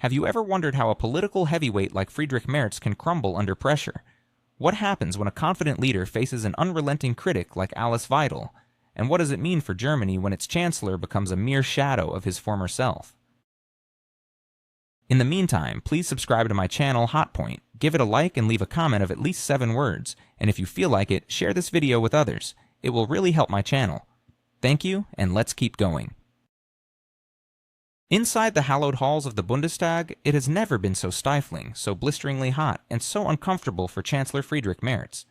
Have you ever wondered how a political heavyweight like Friedrich Merz can crumble under pressure? What happens when a confident leader faces an unrelenting critic like Alice Weidel? And what does it mean for Germany when its Chancellor becomes a mere shadow of his former self? In the meantime, please subscribe to my channel HotPoint, give it a like and leave a comment of at least 7 words, and if you feel like it, share this video with others. It will really help my channel. Thank you, and let's keep going. Inside the hallowed halls of the Bundestag, it has never been so stifling, so blisteringly hot, and so uncomfortable for Chancellor Friedrich Merz.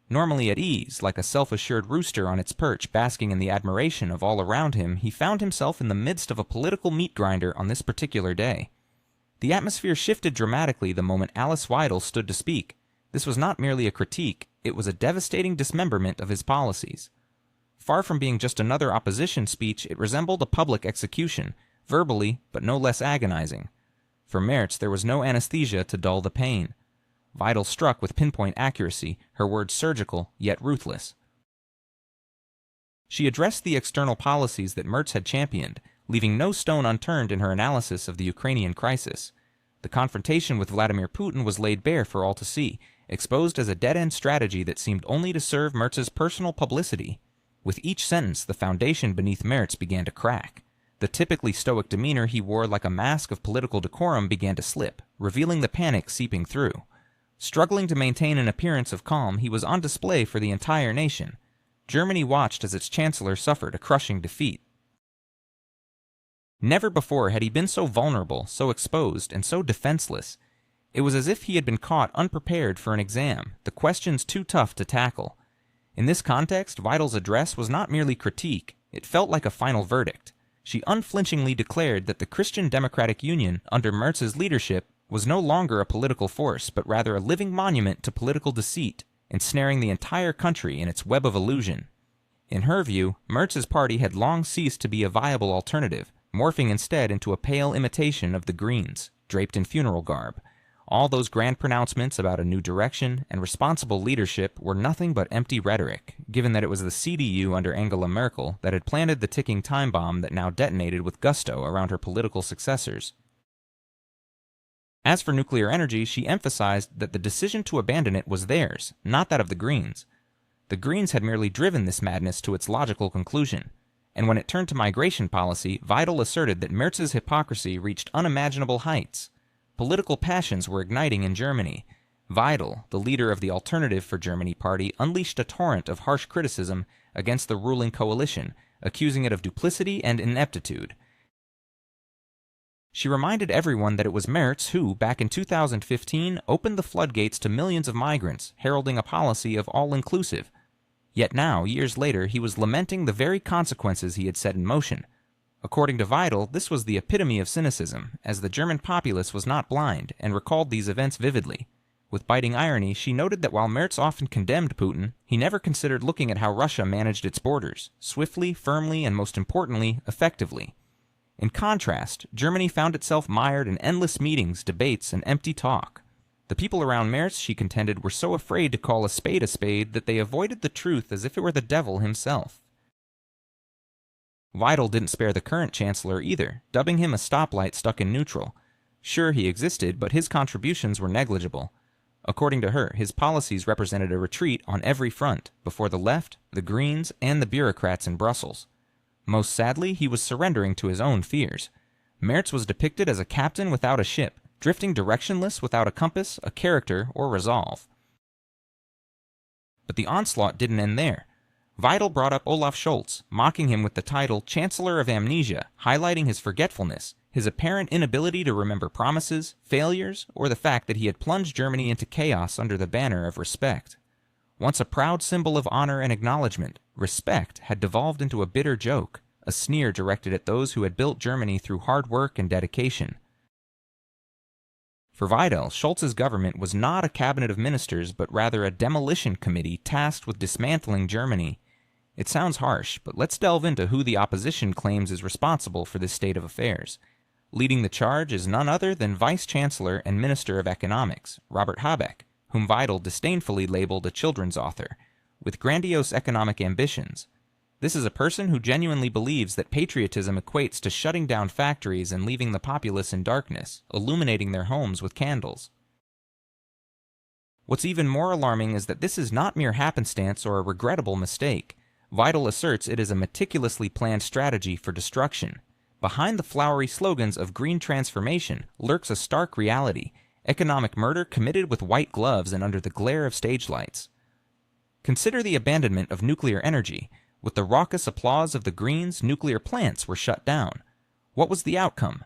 Normally at ease, like a self-assured rooster on its perch basking in the admiration of all around him, he found himself in the midst of a political meat grinder on this particular day. The atmosphere shifted dramatically the moment Alice Weidel stood to speak. This was not merely a critique, it was a devastating dismemberment of his policies. Far from being just another opposition speech, it resembled a public execution, verbally, but no less agonizing. For Merz, there was no anesthesia to dull the pain. Weidel struck with pinpoint accuracy, her words surgical, yet ruthless. She addressed the external policies that Merz had championed, leaving no stone unturned in her analysis of the Ukrainian crisis. The confrontation with Vladimir Putin was laid bare for all to see, exposed as a dead-end strategy that seemed only to serve Merz's personal publicity. With each sentence, the foundation beneath Merz began to crack. The typically stoic demeanor he wore like a mask of political decorum began to slip, revealing the panic seeping through. Struggling to maintain an appearance of calm, he was on display for the entire nation. Germany watched as its chancellor suffered a crushing defeat. Never before had he been so vulnerable, so exposed, and so defenseless. It was as if he had been caught unprepared for an exam, the questions too tough to tackle. In this context, Weidel's address was not merely critique, it felt like a final verdict. She unflinchingly declared that the Christian Democratic Union, under Merz's leadership, was no longer a political force, but rather a living monument to political deceit, ensnaring the entire country in its web of illusion. In her view, Merz's party had long ceased to be a viable alternative, morphing instead into a pale imitation of the Greens, draped in funeral garb. All those grand pronouncements about a new direction and responsible leadership were nothing but empty rhetoric, given that it was the CDU under Angela Merkel that had planted the ticking time bomb that now detonated with gusto around her political successors. As for nuclear energy, she emphasized that the decision to abandon it was theirs, not that of the Greens. The Greens had merely driven this madness to its logical conclusion. And when it turned to migration policy, Weidel asserted that Merz's hypocrisy reached unimaginable heights. Political passions were igniting in Germany. Weidel, the leader of the Alternative for Germany party, unleashed a torrent of harsh criticism against the ruling coalition, accusing it of duplicity and ineptitude. She reminded everyone that it was Merz who, back in 2015, opened the floodgates to millions of migrants, heralding a policy of all-inclusive. Yet now, years later, he was lamenting the very consequences he had set in motion. According to Weidel, this was the epitome of cynicism, as the German populace was not blind and recalled these events vividly. With biting irony, she noted that while Merz often condemned Putin, he never considered looking at how Russia managed its borders, swiftly, firmly, and most importantly, effectively. In contrast, Germany found itself mired in endless meetings, debates, and empty talk. The people around Merz, she contended, were so afraid to call a spade that they avoided the truth as if it were the devil himself. Weidel didn't spare the current chancellor either, dubbing him a stoplight stuck in neutral. Sure, he existed, but his contributions were negligible. According to her, his policies represented a retreat on every front, before the left, the Greens, and the bureaucrats in Brussels. Most sadly, he was surrendering to his own fears. Merz was depicted as a captain without a ship, drifting directionless without a compass, a character, or resolve. But the onslaught didn't end there. Weidel brought up Olaf Scholz, mocking him with the title Chancellor of Amnesia, highlighting his forgetfulness, his apparent inability to remember promises, failures, or the fact that he had plunged Germany into chaos under the banner of respect. Once a proud symbol of honor and acknowledgement, respect had devolved into a bitter joke, a sneer directed at those who had built Germany through hard work and dedication. For Weidel, Scholz's government was not a cabinet of ministers, but rather a demolition committee tasked with dismantling Germany. It sounds harsh, but let's delve into who the opposition claims is responsible for this state of affairs. Leading the charge is none other than Vice Chancellor and Minister of Economics, Robert Habeck, whom Weidel disdainfully labeled a children's author, with grandiose economic ambitions. This is a person who genuinely believes that patriotism equates to shutting down factories and leaving the populace in darkness, illuminating their homes with candles. What's even more alarming is that this is not mere happenstance or a regrettable mistake. Weidel asserts it is a meticulously planned strategy for destruction. Behind the flowery slogans of green transformation lurks a stark reality: economic murder committed with white gloves and under the glare of stage lights. Consider the abandonment of nuclear energy. With the raucous applause of the Greens, nuclear plants were shut down. What was the outcome?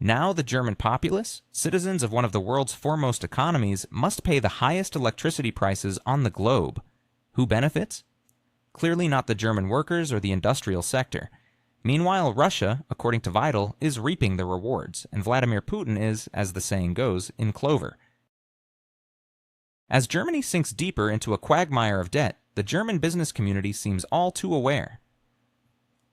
Now the German populace, citizens of one of the world's foremost economies, must pay the highest electricity prices on the globe. Who benefits? Clearly not the German workers or the industrial sector. Meanwhile, Russia, according to Weidel, is reaping the rewards, and Vladimir Putin is, as the saying goes, in clover. As Germany sinks deeper into a quagmire of debt, the German business community seems all too aware.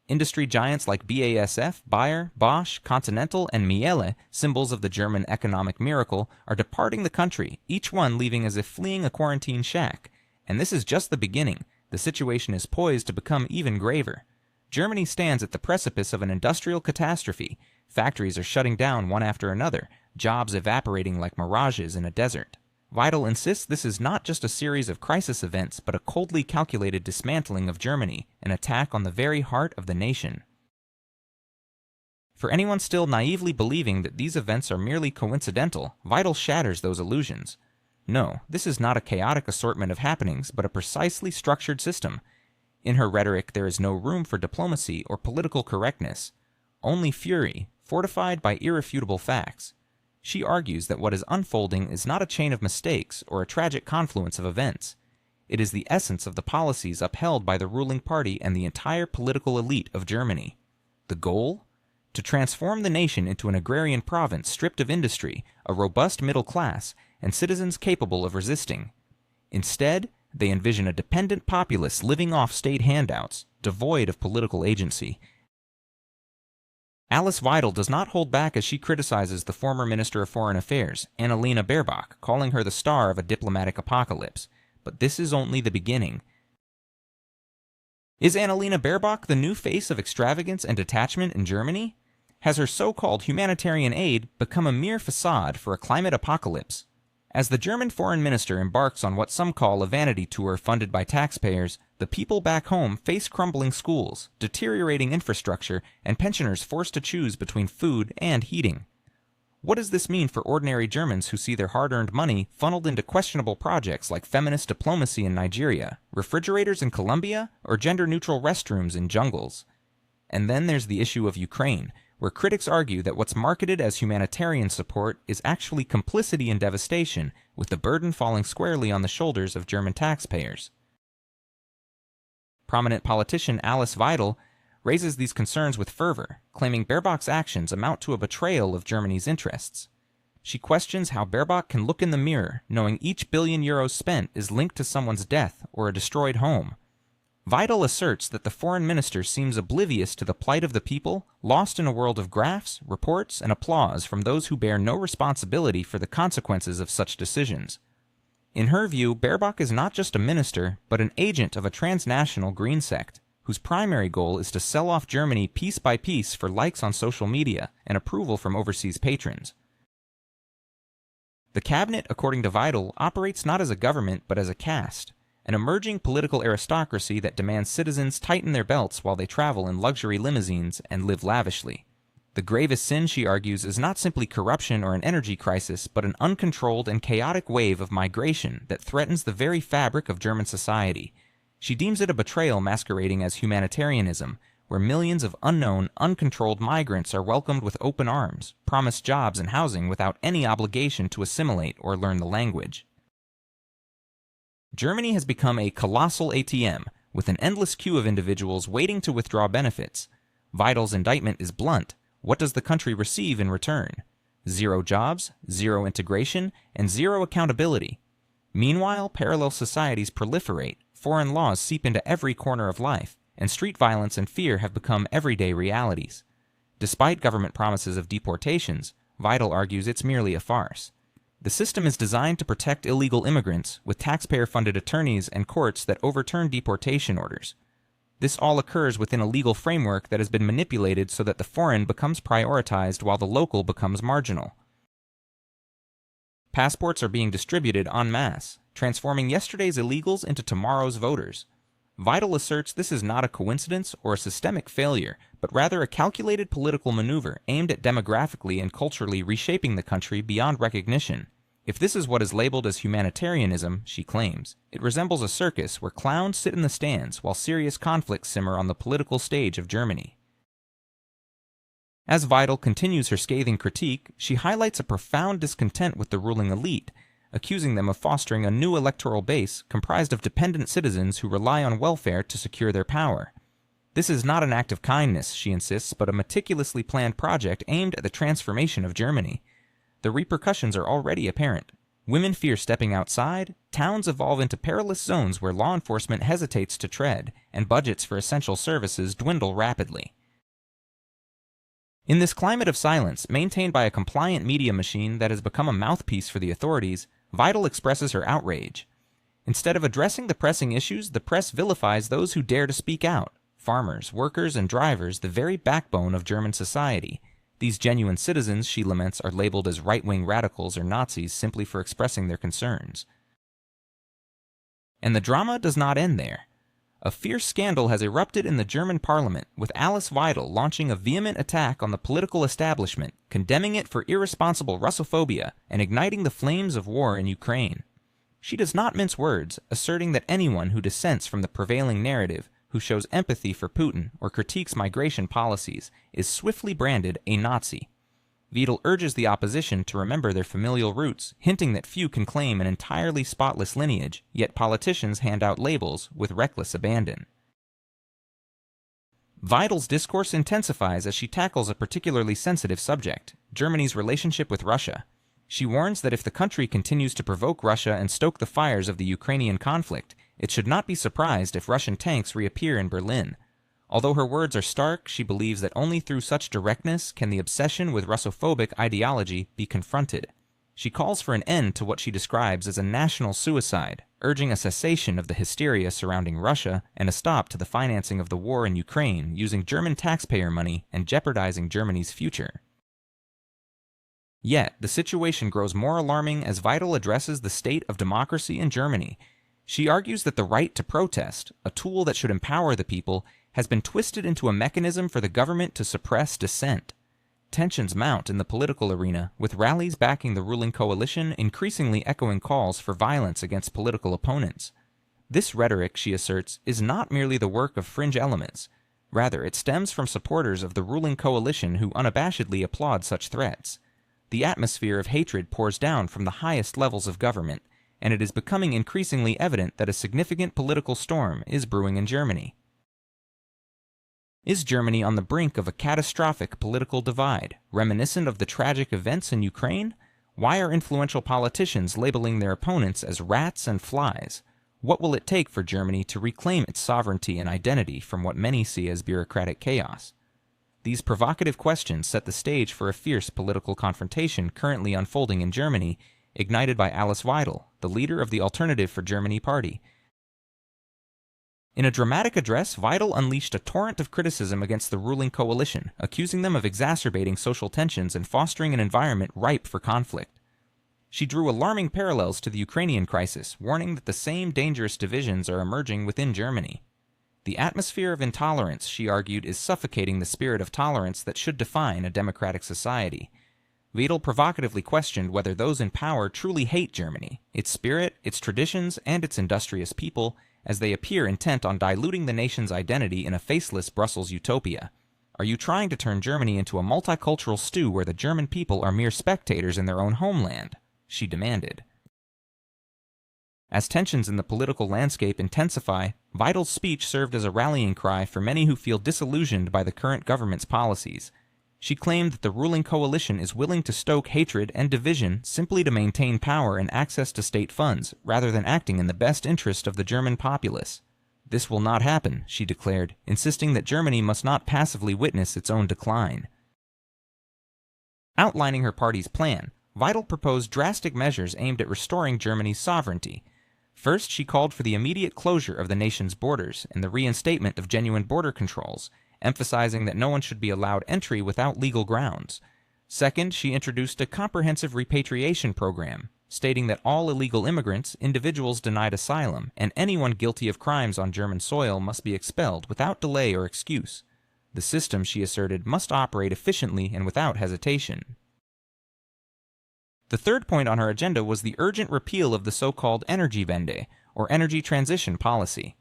Industry giants like BASF, Bayer, Bosch, Continental, and Miele, symbols of the German economic miracle, are departing the country, each one leaving as if fleeing a quarantine shack. And this is just the beginning. The situation is poised to become even graver. Germany stands at the precipice of an industrial catastrophe. Factories are shutting down one after another, jobs evaporating like mirages in a desert. Weidel insists this is not just a series of crisis events, but a coldly calculated dismantling of Germany, an attack on the very heart of the nation. For anyone still naively believing that these events are merely coincidental, Weidel shatters those illusions. No, this is not a chaotic assortment of happenings, but a precisely structured system. In her rhetoric, there is no room for diplomacy or political correctness, only fury, fortified by irrefutable facts. She argues that what is unfolding is not a chain of mistakes or a tragic confluence of events. It is the essence of the policies upheld by the ruling party and the entire political elite of Germany. The goal? To transform the nation into an agrarian province stripped of industry, a robust middle class, and citizens capable of resisting. Instead, they envision a dependent populace living off state handouts, devoid of political agency. Alice Weidel does not hold back as she criticizes the former Minister of Foreign Affairs, Annalena Baerbock, calling her the star of a diplomatic apocalypse. But this is only the beginning. Is Annalena Baerbock the new face of extravagance and detachment in Germany? Has her so-called humanitarian aid become a mere facade for a climate apocalypse? As the German foreign minister embarks on what some call a vanity tour funded by taxpayers, the people back home face crumbling schools, deteriorating infrastructure, and pensioners forced to choose between food and heating. What does this mean for ordinary Germans who see their hard-earned money funneled into questionable projects like feminist diplomacy in Nigeria, refrigerators in Colombia, or gender-neutral restrooms in jungles? And then there's the issue of Ukraine, where critics argue that what's marketed as humanitarian support is actually complicity in devastation, with the burden falling squarely on the shoulders of German taxpayers. Prominent politician Alice Weidel raises these concerns with fervor, claiming Baerbock's actions amount to a betrayal of Germany's interests. She questions how Baerbock can look in the mirror, knowing each billion euros spent is linked to someone's death or a destroyed home. Weidel asserts that the foreign minister seems oblivious to the plight of the people, lost in a world of graphs, reports, and applause from those who bear no responsibility for the consequences of such decisions. In her view, Baerbock is not just a minister, but an agent of a transnational green sect, whose primary goal is to sell off Germany piece by piece for likes on social media and approval from overseas patrons. The cabinet, according to Weidel, operates not as a government, but as a caste, an emerging political aristocracy that demands citizens tighten their belts while they travel in luxury limousines and live lavishly. The gravest sin, she argues, is not simply corruption or an energy crisis, but an uncontrolled and chaotic wave of migration that threatens the very fabric of German society. She deems it a betrayal masquerading as humanitarianism, where millions of unknown, uncontrolled migrants are welcomed with open arms, promised jobs and housing without any obligation to assimilate or learn the language. Germany has become a colossal ATM, with an endless queue of individuals waiting to withdraw benefits. Weidel's indictment is blunt. What does the country receive in return? Zero jobs, zero integration, and zero accountability. Meanwhile, parallel societies proliferate, foreign laws seep into every corner of life, and street violence and fear have become everyday realities. Despite government promises of deportations, Weidel argues it's merely a farce. The system is designed to protect illegal immigrants, with taxpayer-funded attorneys and courts that overturn deportation orders. This all occurs within a legal framework that has been manipulated so that the foreign becomes prioritized while the local becomes marginal. Passports are being distributed en masse, transforming yesterday's illegals into tomorrow's voters. Weidel asserts this is not a coincidence or a systemic failure, but rather a calculated political maneuver aimed at demographically and culturally reshaping the country beyond recognition. If this is what is labeled as humanitarianism, she claims, it resembles a circus where clowns sit in the stands while serious conflicts simmer on the political stage of Germany. As Weidel continues her scathing critique, she highlights a profound discontent with the ruling elite, accusing them of fostering a new electoral base comprised of dependent citizens who rely on welfare to secure their power. This is not an act of kindness, she insists, but a meticulously planned project aimed at the transformation of Germany. The repercussions are already apparent. Women fear stepping outside, towns evolve into perilous zones where law enforcement hesitates to tread, and budgets for essential services dwindle rapidly. In this climate of silence, maintained by a compliant media machine that has become a mouthpiece for the authorities, Weidel expresses her outrage. Instead of addressing the pressing issues, the press vilifies those who dare to speak out. Farmers, workers, and drivers, the very backbone of German society. These genuine citizens, she laments, are labeled as right-wing radicals or Nazis simply for expressing their concerns. And the drama does not end there. A fierce scandal has erupted in the German parliament, with Alice Weidel launching a vehement attack on the political establishment, condemning it for irresponsible Russophobia and igniting the flames of war in Ukraine. She does not mince words, asserting that anyone who dissents from the prevailing narrative, who shows empathy for Putin or critiques migration policies, is swiftly branded a Nazi. Weidel urges the opposition to remember their familial roots, hinting that few can claim an entirely spotless lineage, yet politicians hand out labels with reckless abandon. Weidel's discourse intensifies as she tackles a particularly sensitive subject, Germany's relationship with Russia. She warns that if the country continues to provoke Russia and stoke the fires of the Ukrainian conflict, it should not be surprised if Russian tanks reappear in Berlin. Although her words are stark, she believes that only through such directness can the obsession with Russophobic ideology be confronted. She calls for an end to what she describes as a national suicide, urging a cessation of the hysteria surrounding Russia and a stop to the financing of the war in Ukraine using German taxpayer money and jeopardizing Germany's future. Yet, the situation grows more alarming as Weidel addresses the state of democracy in Germany. She argues that the right to protest, a tool that should empower the people, has been twisted into a mechanism for the government to suppress dissent. Tensions mount in the political arena, with rallies backing the ruling coalition increasingly echoing calls for violence against political opponents. This rhetoric, she asserts, is not merely the work of fringe elements. Rather, it stems from supporters of the ruling coalition who unabashedly applaud such threats. The atmosphere of hatred pours down from the highest levels of government, and it is becoming increasingly evident that a significant political storm is brewing in Germany. Is Germany on the brink of a catastrophic political divide, reminiscent of the tragic events in Ukraine? Why are influential politicians labeling their opponents as rats and flies? What will it take for Germany to reclaim its sovereignty and identity from what many see as bureaucratic chaos? These provocative questions set the stage for a fierce political confrontation currently unfolding in Germany, ignited by Alice Weidel, the leader of the Alternative for Germany party. In a dramatic address, Weidel unleashed a torrent of criticism against the ruling coalition, accusing them of exacerbating social tensions and fostering an environment ripe for conflict. She drew alarming parallels to the Ukrainian crisis, warning that the same dangerous divisions are emerging within Germany. The atmosphere of intolerance, she argued, is suffocating the spirit of tolerance that should define a democratic society. Weidel provocatively questioned whether those in power truly hate Germany, its spirit, its traditions, and its industrious people, as they appear intent on diluting the nation's identity in a faceless Brussels utopia. Are you trying to turn Germany into a multicultural stew where the German people are mere spectators in their own homeland? She demanded. As tensions in the political landscape intensify, Weidel's speech served as a rallying cry for many who feel disillusioned by the current government's policies. She claimed that the ruling coalition is willing to stoke hatred and division simply to maintain power and access to state funds, rather than acting in the best interest of the German populace. This will not happen, she declared, insisting that Germany must not passively witness its own decline. Outlining her party's plan, Weidel proposed drastic measures aimed at restoring Germany's sovereignty. First, she called for the immediate closure of the nation's borders and the reinstatement of genuine border controls, emphasizing that no one should be allowed entry without legal grounds. Second, she introduced a comprehensive repatriation program, stating that all illegal immigrants, individuals denied asylum, and anyone guilty of crimes on German soil must be expelled without delay or excuse. The system, she asserted, must operate efficiently and without hesitation. The third point on her agenda was the urgent repeal of the so-called Energiewende, or energy transition policy.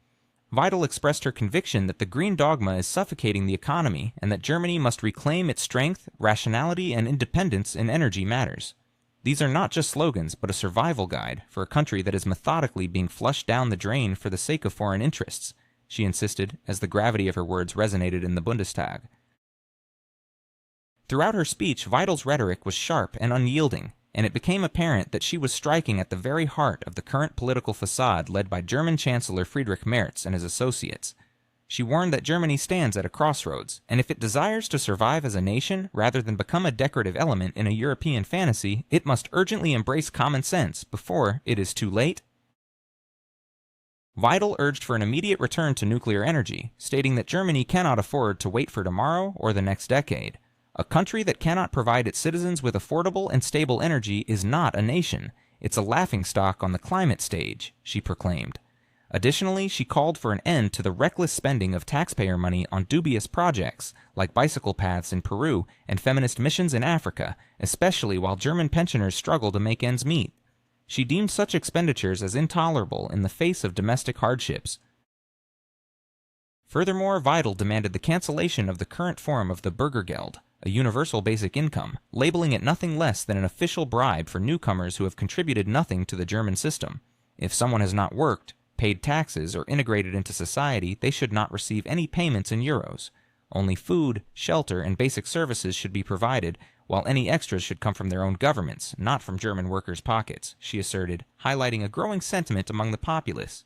Weidel expressed her conviction that the green dogma is suffocating the economy and that Germany must reclaim its strength, rationality, and independence in energy matters. These are not just slogans, but a survival guide for a country that is methodically being flushed down the drain for the sake of foreign interests, she insisted, as the gravity of her words resonated in the Bundestag. Throughout her speech, Weidel's rhetoric was sharp and unyielding, and it became apparent that she was striking at the very heart of the current political facade led by German Chancellor Friedrich Merz and his associates. She warned that Germany stands at a crossroads, and if it desires to survive as a nation rather than become a decorative element in a European fantasy, it must urgently embrace common sense before it is too late. Weidel urged for an immediate return to nuclear energy, stating that Germany cannot afford to wait for tomorrow or the next decade. A country that cannot provide its citizens with affordable and stable energy is not a nation. It's a laughingstock on the climate stage, she proclaimed. Additionally, she called for an end to the reckless spending of taxpayer money on dubious projects, like bicycle paths in Peru and feminist missions in Africa, especially while German pensioners struggle to make ends meet. She deemed such expenditures as intolerable in the face of domestic hardships. Furthermore, Weidel demanded the cancellation of the current form of the Bürgergeld, a universal basic income, labeling it nothing less than an official bribe for newcomers who have contributed nothing to the German system. If someone has not worked, paid taxes, or integrated into society, they should not receive any payments in euros. Only food, shelter, and basic services should be provided, while any extras should come from their own governments, not from German workers' pockets, she asserted, highlighting a growing sentiment among the populace.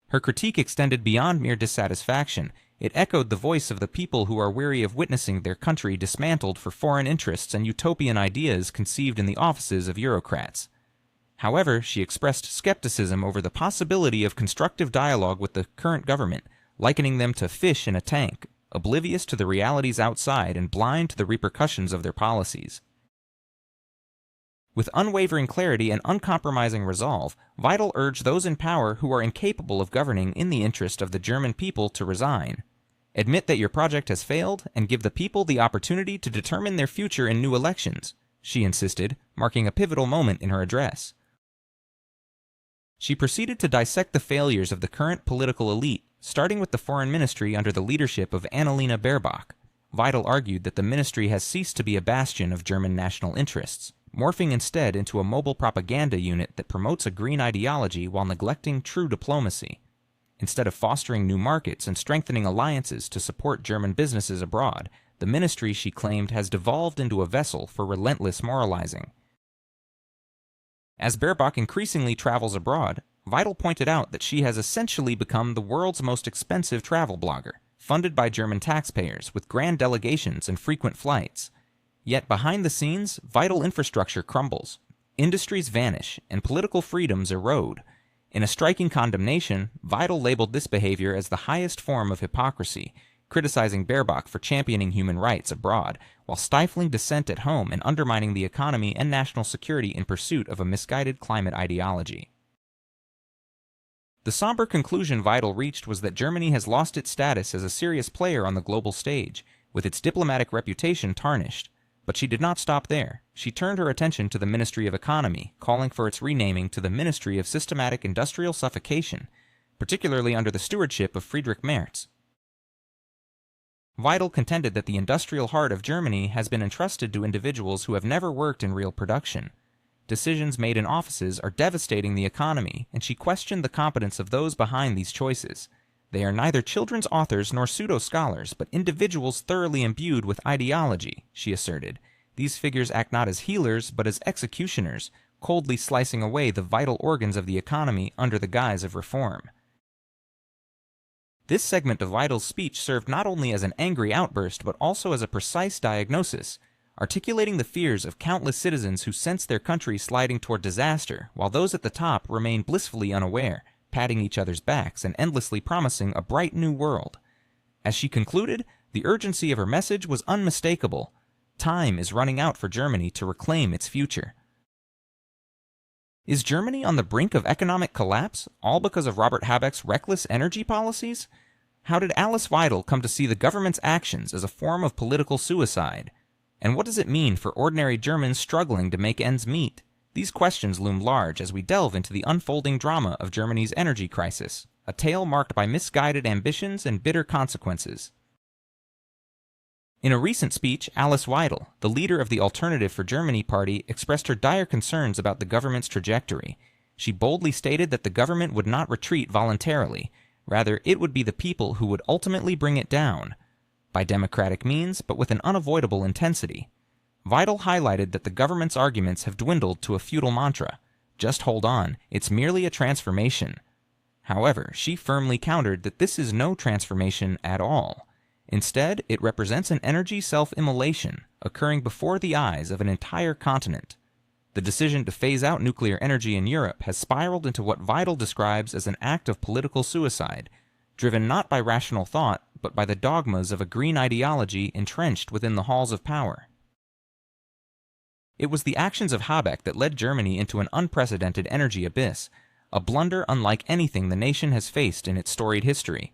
Her critique extended beyond mere dissatisfaction. It echoed the voice of the people who are weary of witnessing their country dismantled for foreign interests and utopian ideas conceived in the offices of Eurocrats. However, she expressed skepticism over the possibility of constructive dialogue with the current government, likening them to fish in a tank, oblivious to the realities outside and blind to the repercussions of their policies. With unwavering clarity and uncompromising resolve, Weidel urged those in power who are incapable of governing in the interest of the German people to resign. Admit that your project has failed and give the people the opportunity to determine their future in new elections, she insisted, marking a pivotal moment in her address. She proceeded to dissect the failures of the current political elite, starting with the foreign ministry under the leadership of Annalena Baerbock. Weidel argued that the ministry has ceased to be a bastion of German national interests, morphing instead into a mobile propaganda unit that promotes a green ideology while neglecting true diplomacy. Instead of fostering new markets and strengthening alliances to support German businesses abroad, the ministry, she claimed, has devolved into a vessel for relentless moralizing. As Baerbock increasingly travels abroad, Weidel pointed out that she has essentially become the world's most expensive travel blogger, funded by German taxpayers with grand delegations and frequent flights. Yet behind the scenes, vital infrastructure crumbles, industries vanish, and political freedoms erode. In a striking condemnation, Weidel labeled this behavior as the highest form of hypocrisy, criticizing Baerbock for championing human rights abroad, while stifling dissent at home and undermining the economy and national security in pursuit of a misguided climate ideology. The somber conclusion Weidel reached was that Germany has lost its status as a serious player on the global stage, with its diplomatic reputation tarnished. But she did not stop there. She turned her attention to the Ministry of Economy, calling for its renaming to the Ministry of Systematic Industrial Suffocation, particularly under the stewardship of Friedrich Merz. Weidel contended that the industrial heart of Germany has been entrusted to individuals who have never worked in real production. Decisions made in offices are devastating the economy, and she questioned the competence of those behind these choices. They are neither children's authors nor pseudo-scholars, but individuals thoroughly imbued with ideology, she asserted. These figures act not as healers, but as executioners, coldly slicing away the vital organs of the economy under the guise of reform. This segment of Weidel's speech served not only as an angry outburst, but also as a precise diagnosis. articulating the fears of countless citizens who sense their country sliding toward disaster, while those at the top remain blissfully unaware, patting each other's backs and endlessly promising a bright new world. As she concluded, the urgency of her message was unmistakable. Time is running out for Germany to reclaim its future. Is Germany on the brink of economic collapse, all because of Robert Habeck's reckless energy policies? How did Alice Weidel come to see the government's actions as a form of political suicide? And what does it mean for ordinary Germans struggling to make ends meet? These questions loom large as we delve into the unfolding drama of Germany's energy crisis, a tale marked by misguided ambitions and bitter consequences. In a recent speech, Alice Weidel, the leader of the Alternative for Germany party, expressed her dire concerns about the government's trajectory. She boldly stated that the government would not retreat voluntarily. Rather, it would be the people who would ultimately bring it down, by democratic means, but with an unavoidable intensity. Weidel highlighted that the government's arguments have dwindled to a futile mantra. Just hold on, it's merely a transformation. However, she firmly countered that this is no transformation at all. Instead, it represents an energy self-immolation occurring before the eyes of an entire continent. The decision to phase out nuclear energy in Europe has spiraled into what Weidel describes as an act of political suicide, driven not by rational thought, but by the dogmas of a green ideology entrenched within the halls of power. It was the actions of Habeck that led Germany into an unprecedented energy abyss, a blunder unlike anything the nation has faced in its storied history.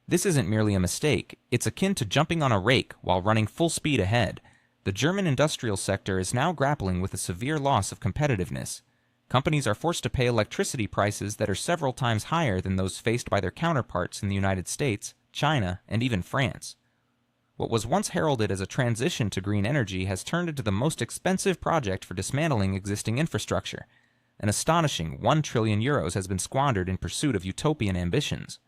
This isn't merely a mistake, it's akin to jumping on a rake while running full speed ahead. The German industrial sector is now grappling with a severe loss of competitiveness. Companies are forced to pay electricity prices that are several times higher than those faced by their counterparts in the United States, China, and even France. What was once heralded as a transition to green energy has turned into the most expensive project for dismantling existing infrastructure. An astonishing €1 trillion has been squandered in pursuit of utopian ambitions.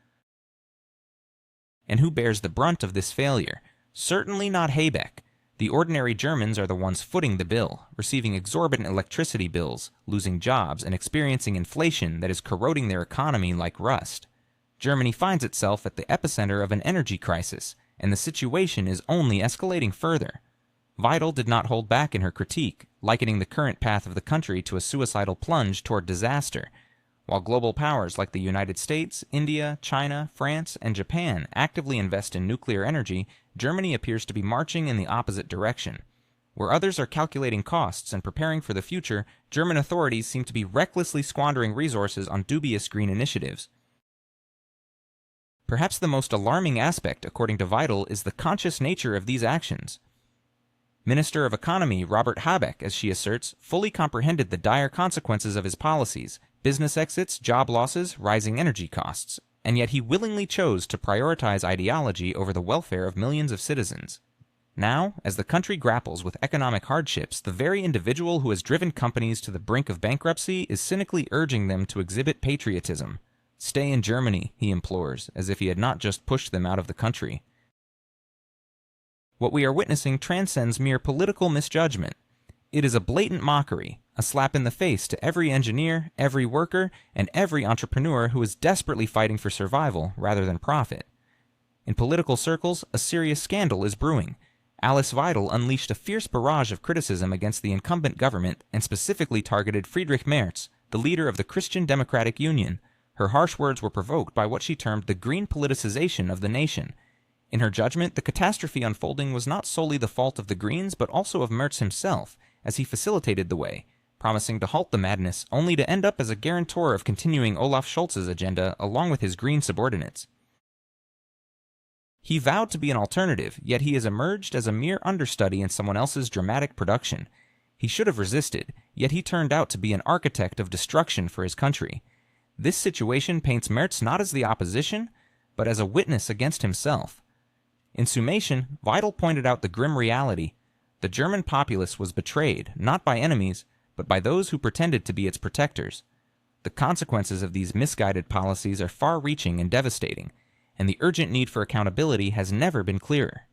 And who bears the brunt of this failure? Certainly not Habeck. The ordinary Germans are the ones footing the bill, receiving exorbitant electricity bills, losing jobs, and experiencing inflation that is corroding their economy like rust. Germany finds itself at the epicenter of an energy crisis, and the situation is only escalating further. Weidel did not hold back in her critique, likening the current path of the country to a suicidal plunge toward disaster. While global powers like the United States, India, China, France, and Japan actively invest in nuclear energy, Germany appears to be marching in the opposite direction. Where others are calculating costs and preparing for the future, German authorities seem to be recklessly squandering resources on dubious green initiatives. Perhaps the most alarming aspect, according to Weidel, is the conscious nature of these actions. Minister of Economy Robert Habeck, as she asserts, fully comprehended the dire consequences of his policies, business exits, job losses, rising energy costs, and yet he willingly chose to prioritize ideology over the welfare of millions of citizens. Now, as the country grapples with economic hardships, the very individual who has driven companies to the brink of bankruptcy is cynically urging them to exhibit patriotism. Stay in Germany, he implores, as if he had not just pushed them out of the country. What we are witnessing transcends mere political misjudgment. It is a blatant mockery, a slap in the face to every engineer, every worker, and every entrepreneur who is desperately fighting for survival rather than profit. In political circles, a serious scandal is brewing. Alice Weidel unleashed a fierce barrage of criticism against the incumbent government and specifically targeted Friedrich Merz, the leader of the Christian Democratic Union. Her harsh words were provoked by what she termed the green politicization of the nation. In her judgment, the catastrophe unfolding was not solely the fault of the Greens, but also of Merz himself, as he facilitated the way, promising to halt the madness, only to end up as a guarantor of continuing Olaf Scholz's agenda along with his Green subordinates. He vowed to be an alternative, yet he has emerged as a mere understudy in someone else's dramatic production. He should have resisted, yet he turned out to be an architect of destruction for his country. This situation paints Merz not as the opposition, but as a witness against himself. In summation, Weidel pointed out the grim reality. The German populace was betrayed, not by enemies, but by those who pretended to be its protectors. The consequences of these misguided policies are far-reaching and devastating, and the urgent need for accountability has never been clearer.